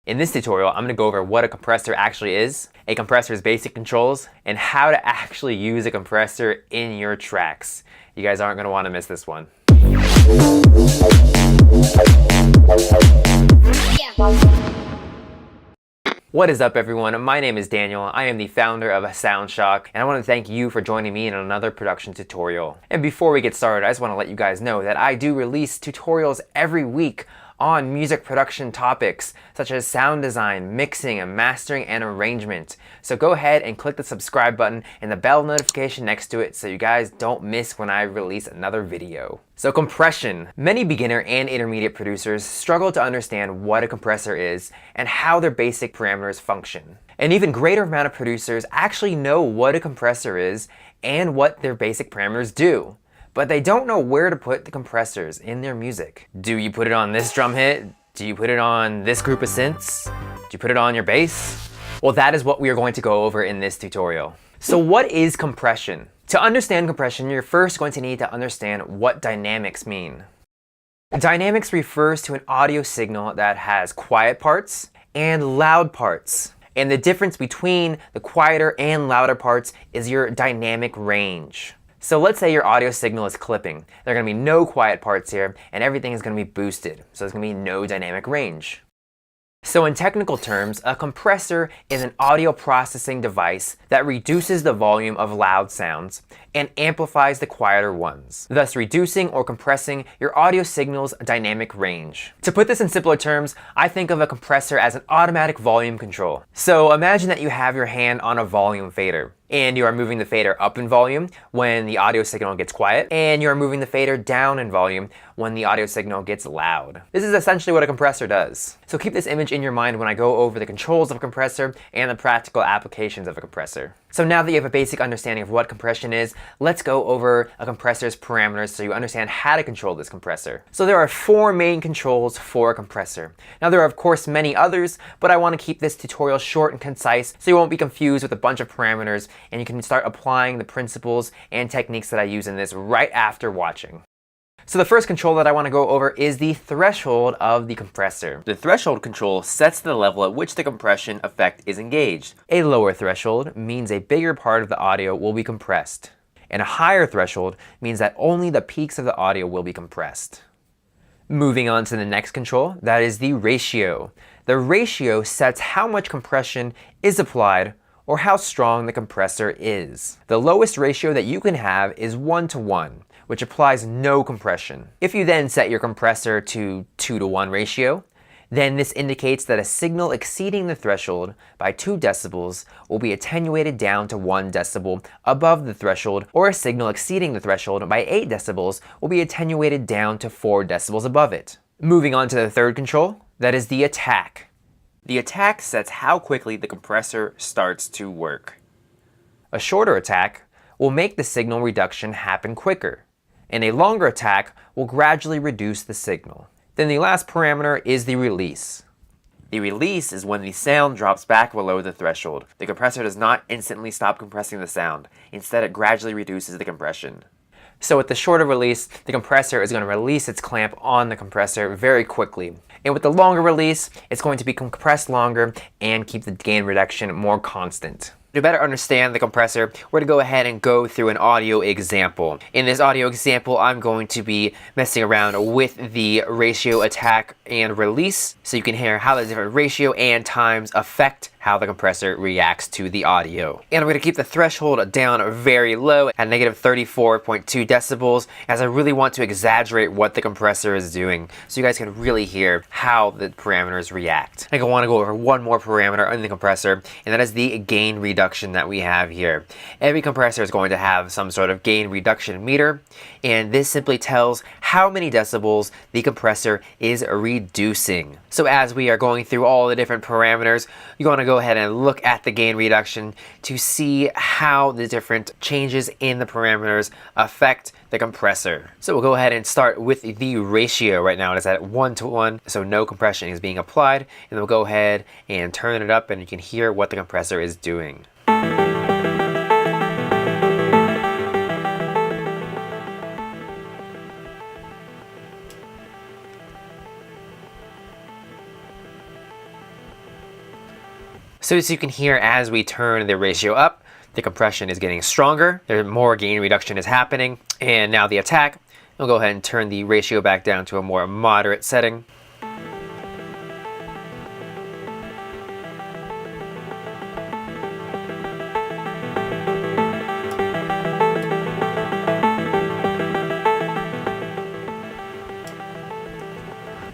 In this tutorial, I'm going to go over what a compressor actually is, a compressor's basic controls, and how to actually use a compressor in your tracks. You guys aren't going to want to miss this one. What is up, everyone? My name is Daniel. I am the founder of SOUNDSHOCK, and I want to thank you for joining me in another production tutorial. And before we get started, I just want to let you guys know that I do release tutorials every week on music production topics such as sound design, mixing, and mastering, and arrangement. So go ahead and click the subscribe button and the bell notification next to it so you guys don't miss when I release another video. So compression. Many beginner and intermediate producers struggle to understand what a compressor is and how their basic parameters function. An even greater amount of producers actually know what a compressor is and what their basic parameters do, but they don't know where to put the compressors in their music. Do you put it on this drum hit? Do you put it on this group of synths? Do you put it on your bass? Well, that is what we are going to go over in this tutorial. So what is compression? To understand compression, you're first going to need to understand what dynamics mean. Dynamics refers to an audio signal that has quiet parts and loud parts. And the difference between the quieter and louder parts is your dynamic range. So let's say your audio signal is clipping. There are going to be no quiet parts here, and everything is going to be boosted. So there's going to be no dynamic range. So in technical terms, a compressor is an audio processing device that reduces the volume of loud sounds and amplifies the quieter ones, thus reducing or compressing your audio signal's dynamic range. To put this in simpler terms, I think of a compressor as an automatic volume control. So imagine that you have your hand on a volume fader, and you are moving the fader up in volume when the audio signal gets quiet, and you are moving the fader down in volume when the audio signal gets loud. This is essentially what a compressor does. So keep this image in your mind when I go over the controls of a compressor and the practical applications of a compressor. So now that you have a basic understanding of what compression is, let's go over a compressor's parameters so you understand how to control this compressor. So there are 4 main controls for a compressor. Now there are of course many others, but I want to keep this tutorial short and concise so you won't be confused with a bunch of parameters, and you can start applying the principles and techniques that I use in this right after watching. So the first control that I want to go over is the threshold of the compressor. The threshold control sets the level at which the compression effect is engaged. A lower threshold means a bigger part of the audio will be compressed, and a higher threshold means that only the peaks of the audio will be compressed. Moving on to the next control, that is the ratio. The ratio sets how much compression is applied or how strong the compressor is. The lowest ratio that you can have is 1:1, which applies no compression. If you then set your compressor to 2:1 ratio, then this indicates that a signal exceeding the threshold by 2 decibels will be attenuated down to 1 decibel above the threshold, or a signal exceeding the threshold by 8 decibels will be attenuated down to 4 decibels above it. Moving on to the third control, that is the attack. The attack sets how quickly the compressor starts to work. A shorter attack will make the signal reduction happen quicker, and a longer attack will gradually reduce the signal. Then the last parameter is the release. The release is when the sound drops back below the threshold. The compressor does not instantly stop compressing the sound. Instead, it gradually reduces the compression. So with the shorter release, the compressor is going to release its clamp on the compressor very quickly. And with the longer release, it's going to be compressed longer and keep the gain reduction more constant. To better understand the compressor, we're going to go ahead and go through an audio example. In this audio example, I'm going to be messing around with the ratio, attack, and release, so you can hear how the different ratio and times affect how the compressor reacts to the audio. And I'm going to keep the threshold down very low at negative 34.2 decibels, as I really want to exaggerate what the compressor is doing so you guys can really hear how the parameters react. I want to go over one more parameter in the compressor, and that is the gain reduction that we have here. Every compressor is going to have some sort of gain reduction meter, and this simply tells how many decibels the compressor is reducing. So as we are going through all the different parameters, you're going to go ahead and look at the gain reduction to see how the different changes in the parameters affect the compressor. So we'll go ahead and start with the ratio. Right now it is at 1:1, so no compression is being applied, and we'll go ahead and turn it up and you can hear what the compressor is doing. So as you can hear, as we turn the ratio up, the compression is getting stronger, there's more gain reduction is happening, and now the attack, we'll go ahead and turn the ratio back down to a more moderate setting.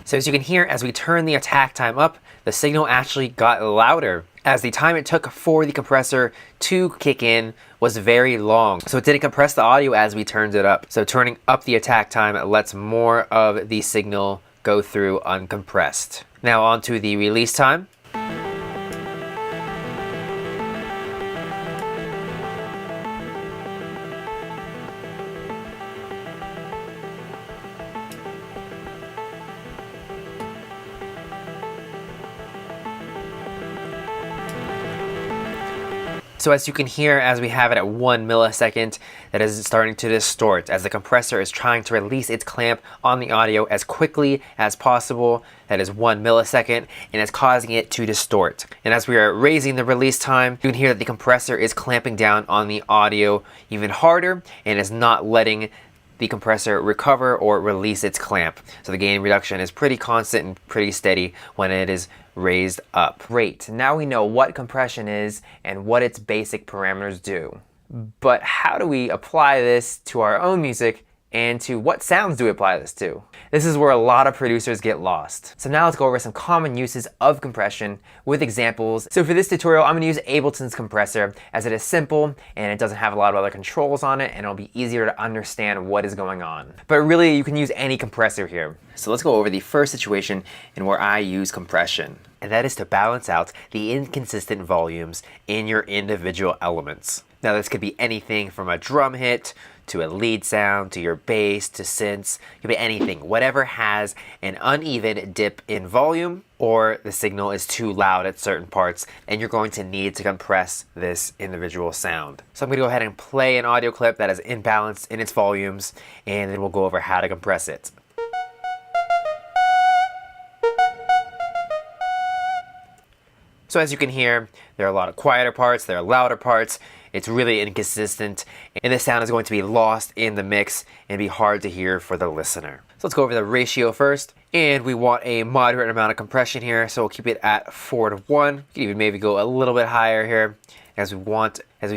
So as you can hear, as we turn the attack time up, the signal actually got louder, as the time it took for the compressor to kick in was very long. So it didn't compress the audio as we turned it up. So turning up the attack time lets more of the signal go through uncompressed. Now on to the release time. So as you can hear, as we have it at 1 millisecond, that is starting to distort as the compressor is trying to release its clamp on the audio as quickly as possible. That is 1 millisecond, and it's causing it to distort. And as we are raising the release time, you can hear that the compressor is clamping down on the audio even harder and is not letting the compressor recover or release its clamp. So the gain reduction is pretty constant and pretty steady when it is raised up. Great, now we know what compression is and what its basic parameters do. But how do we apply this to our own music, and to what sounds do we apply this to? This is where a lot of producers get lost. So now let's go over some common uses of compression with examples. So for this tutorial, I'm gonna use Ableton's compressor, as it is simple and it doesn't have a lot of other controls on it, and it'll be easier to understand what is going on. But really, you can use any compressor here. So let's go over the first situation in where I use compression, and that is to balance out the inconsistent volumes in your individual elements. Now this could be anything from a drum hit to a lead sound, to your bass, to synths. It could be anything, whatever has an uneven dip in volume, or the signal is too loud at certain parts and you're going to need to compress this individual sound. So I'm going to go ahead and play an audio clip that is imbalanced in its volumes, and then we'll go over how to compress it. So as you can hear, there are a lot of quieter parts, there are louder parts. It's really inconsistent, and the sound is going to be lost in the mix and be hard to hear for the listener. So let's go over the ratio first, and we want a moderate amount of compression here, so we'll keep it at 4:1. You can even maybe go a little bit higher here, as we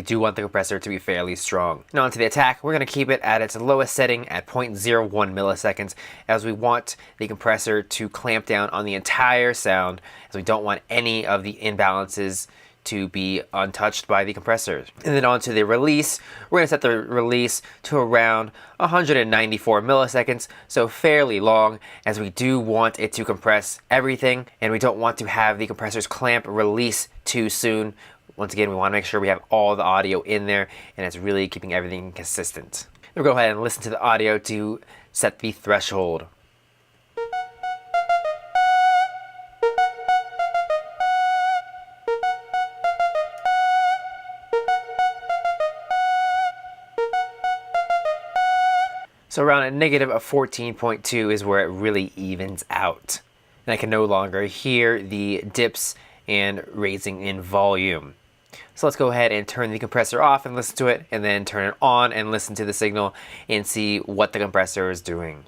do want the compressor to be fairly strong. Now onto the attack, we're going to keep it at its lowest setting at 0.01 milliseconds, as we want the compressor to clamp down on the entire sound, as we don't want any of the imbalances to be untouched by the compressor. And then onto the release, we're going to set the release to around 194 milliseconds, so fairly long, as we do want it to compress everything, and we don't want to have the compressor's clamp release too soon. Once again, we want to make sure we have all the audio in there, and it's really keeping everything consistent. We'll go ahead and listen to the audio to set the threshold. So around a negative of 14.2 is where it really evens out. And I can no longer hear the dips and raising in volume. So let's go ahead and turn the compressor off and listen to it, and then turn it on and listen to the signal and see what the compressor is doing.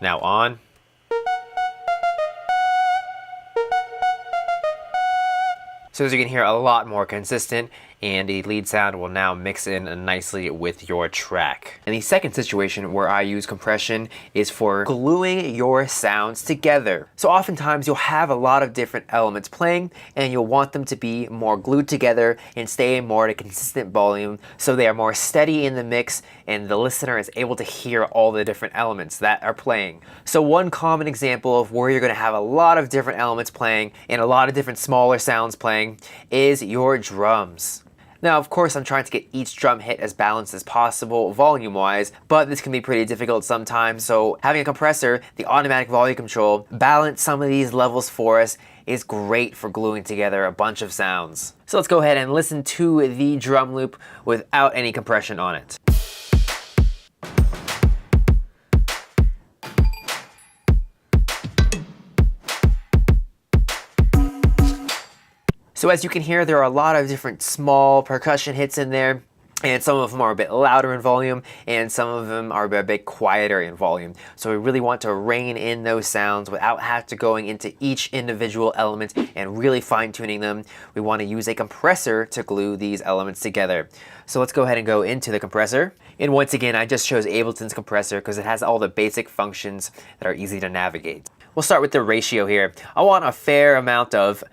Now on. So as you can hear, a lot more consistent, and the lead sound will now mix in nicely with your track. And the second situation where I use compression is for gluing your sounds together. So oftentimes you'll have a lot of different elements playing, and you'll want them to be more glued together and stay more at a consistent volume, so they are more steady in the mix and the listener is able to hear all the different elements that are playing. So one common example of where you're going to have a lot of different elements playing and a lot of different smaller sounds playing is your drums. Now, of course, I'm trying to get each drum hit as balanced as possible volume-wise, but this can be pretty difficult sometimes, so having a compressor, the automatic volume control, balance some of these levels for us is great for gluing together a bunch of sounds. So let's go ahead and listen to the drum loop without any compression on it. So as you can hear, there are a lot of different small percussion hits in there. And some of them are a bit louder in volume, and some of them are a bit quieter in volume. So we really want to rein in those sounds without having to going into each individual element and really fine-tuning them. We want to use a compressor to glue these elements together. So let's go ahead and go into the compressor. And once again, I just chose Ableton's compressor because it has all the basic functions that are easy to navigate. We'll start with the ratio here. I want a fair amount of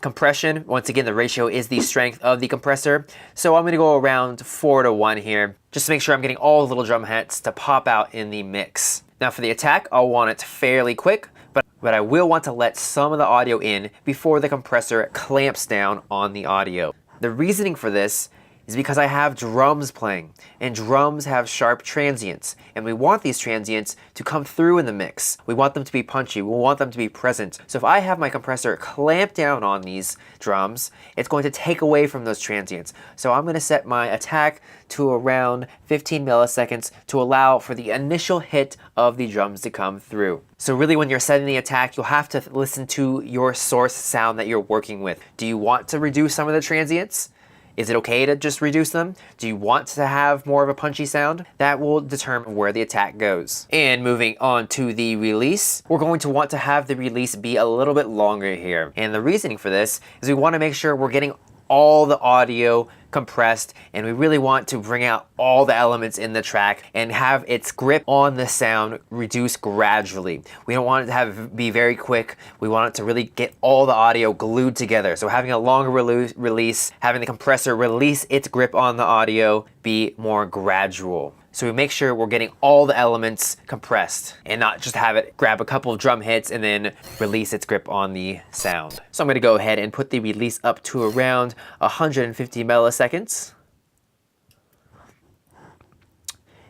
compression. Once again, the ratio is the strength of the compressor. So I'm going to go around 4:1 here, just to make sure I'm getting all the little drum hits to pop out in the mix. Now for the attack, I'll want it fairly quick, but I will want to let some of the audio in before the compressor clamps down on the audio. The reasoning for this is because I have drums playing, and drums have sharp transients, and we want these transients to come through in the mix. We want them to be punchy, we want them to be present. So if I have my compressor clamp down on these drums, it's going to take away from those transients. So I'm going to set my attack to around 15 milliseconds to allow for the initial hit of the drums to come through. So really when you're setting the attack, you'll have to listen to your source sound that you're working with. Do you want to reduce some of the transients? Is it okay to just reduce them? Do you want to have more of a punchy sound? That will determine where the attack goes. And moving on to the release, we're going to want to have the release be a little bit longer here. And the reasoning for this is we want to make sure we're getting all the audio compressed, and we really want to bring out all the elements in the track and have its grip on the sound reduce gradually. We don't want it to be very quick. We want it to really get all the audio glued together. So having a longer release, having the compressor release its grip on the audio, be more gradual. So we make sure we're getting all the elements compressed and not just have it grab a couple of drum hits and then release its grip on the sound. So I'm going to go ahead and put the release up to around 150 milliseconds.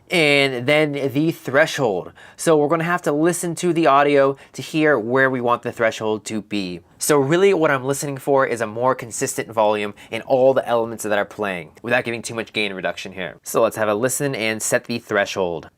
And then the threshold. So we're going to have to listen to the audio to hear where we want the threshold to be. So really what I'm listening for is a more consistent volume in all the elements that are playing without giving too much gain reduction here. So let's have a listen and set the threshold.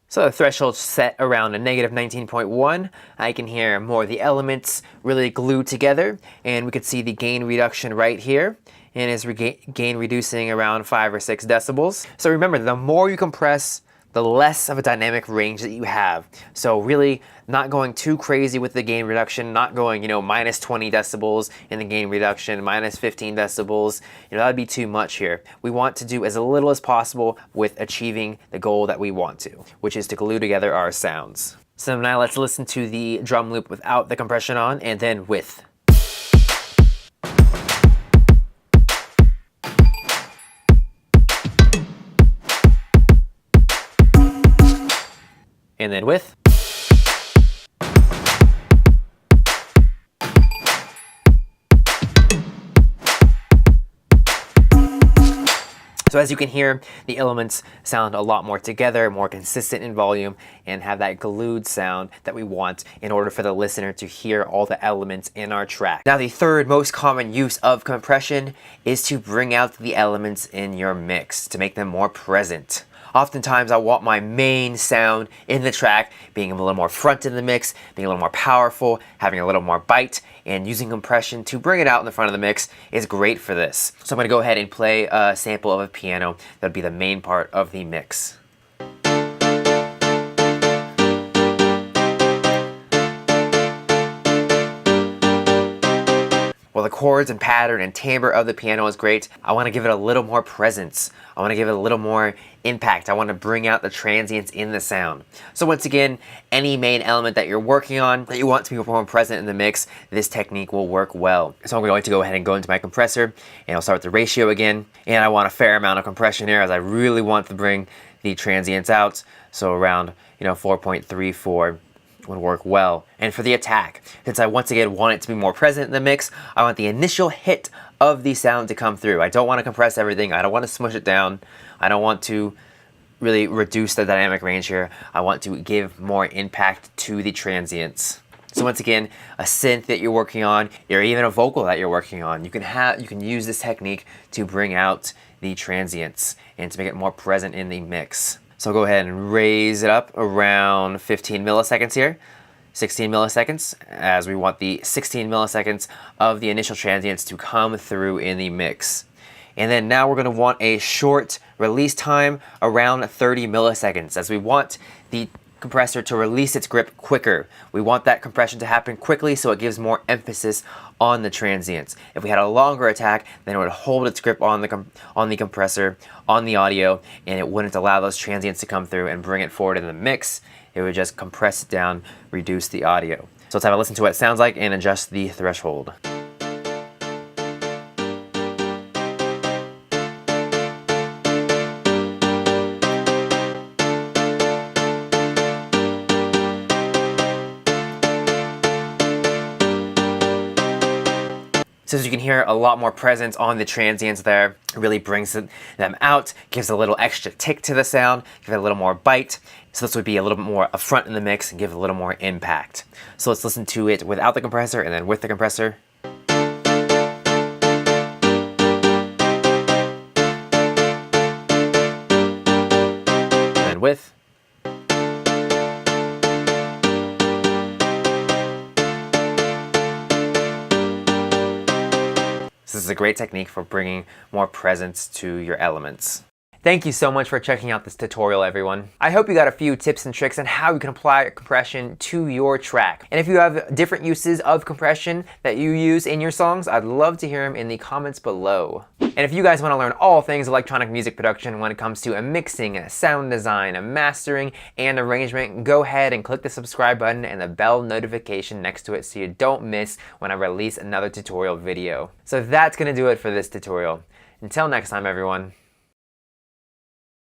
So the threshold's set around a negative 19.1. I can hear more of the elements really glued together, and we could see the gain reduction right here, and it's gain reducing around 5 or 6 decibels. So remember, the more you compress, the less of a dynamic range that you have. So really not going too crazy with the gain reduction, not going, minus 20 decibels in the gain reduction, minus 15 decibels. That would be too much here. We want to do as little as possible with achieving the goal that we want to, which is to glue together our sounds. So now let's listen to the drum loop without the compression on and then with. And then with. So as you can hear, the elements sound a lot more together, more consistent in volume, and have that glued sound that we want in order for the listener to hear all the elements in our track. Now the third most common use of compression is to bring out the elements in your mix, to make them more present. Oftentimes I want my main sound in the track being a little more front in the mix, being a little more powerful, having a little more bite, and using compression to bring it out in the front of the mix is great for this. So I'm going to go ahead and play a sample of a piano that would be the main part of the mix. While the chords and pattern and timbre of the piano is great, I want to give it a little more presence. I want to give it a little more impact. I want to bring out the transients in the sound. So once again, any main element that you're working on that you want to be more present in the mix, this technique will work well. So I'm going to go ahead and go into my compressor, and I'll start with the ratio again. And I want a fair amount of compression here as I really want to bring the transients out. So around 4.34. would work well. And for the attack, since I once again want it to be more present in the mix, I want the initial hit of the sound to come through. I don't want to compress everything. I don't want to smush it down. I don't want to really reduce the dynamic range here. I want to give more impact to the transients. So once again, a synth that you're working on, or even a vocal that you're working on, you can use this technique to bring out the transients and to make it more present in the mix. So go ahead and raise it up around 15 milliseconds here. 16 milliseconds, as we want the 16 milliseconds of the initial transients to come through in the mix. And then now we're going to want a short release time around 30 milliseconds, as we want the compressor to release its grip quicker. We want that compression to happen quickly so it gives more emphasis on the transients. If we had a longer attack, then it would hold its grip on the compressor, on the audio, and it wouldn't allow those transients to come through and bring it forward in the mix. It would just compress it down, reduce the audio. So let's have a listen to what it sounds like and adjust the threshold. So as you can hear, a lot more presence on the transients there. It really brings them out, gives a little extra tick to the sound, give it a little more bite. So this would be a little bit more upfront in the mix and give it a little more impact. So let's listen to it without the compressor and then with the compressor. And then with. This is a great technique for bringing more presence to your elements. Thank you so much for checking out this tutorial, everyone. I hope you got a few tips and tricks on how you can apply compression to your track. And if you have different uses of compression that you use in your songs, I'd love to hear them in the comments below. And if you guys want to learn all things electronic music production when it comes to mixing, sound design, mastering, and arrangement, go ahead and click the subscribe button and the bell notification next to it so you don't miss when I release another tutorial video. So that's going to do it for this tutorial. Until next time, everyone.